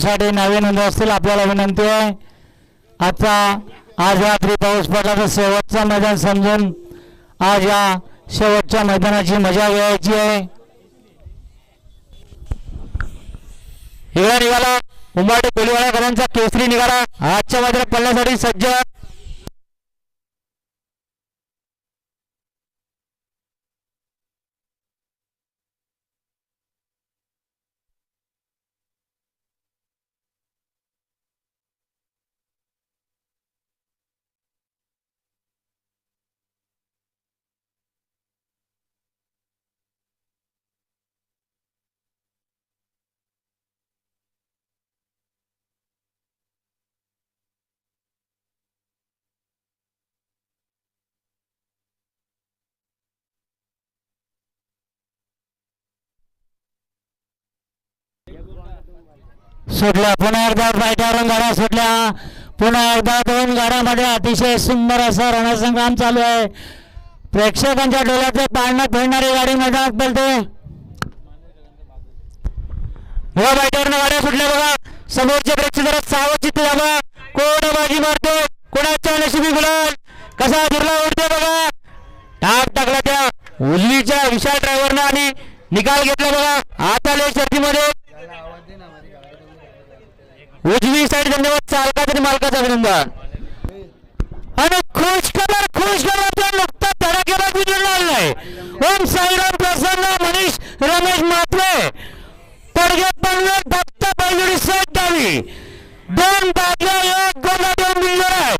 साठी नवीन नोंद असतील आपल्याला विनंती आहे। आज रात्री पाऊस पडला तर शेवटचा मैदान समजून आज या शेवटच्या मैदानाची मजा घ्यायची आहे। निघाला उंबाडे कोलीवाड्याकरांचा केसरी निघाला आजच्या मैदानात पडण्यासाठी सज्ज। सुटल्या पुन्हा एकदा पायथ्यावरून गाड्या सुटल्या। पुन्हा एकदा दोन गाड्यांमध्ये अतिशय सुंदर असा रणसंग्राम चालू आहे। प्रेक्षकांच्या डोळ्याचे पाळणं फिरणारी गाडी मैदानात पडते। पायथ्यावरून गाड्या सुटल्या बघा। समोरचे प्रेक्षक जरा सावचित झाला। कोण बाजी मारतो कोणाच्या नशिबी गुलाल कसा दुर्ला उडते बघा। टाक टाकला त्या उजवीच्या विशाल ड्रायव्हरने आणि निकाल घेतला बघा। आता आले शर्तीमध्ये उजवी साईड धन्यवाद चालकाचं आणि मालकाचं अभिनंदन। आणि खुश खबर नुकता धडाकेबाज विजय आलाय। ओम साईराम प्रसन्न मनीष रमेश मात्रे पडगे पनवेल भक्त बैजुडी सेट डावी दोन बाजूला एक गोला दोन बिंदू आहे।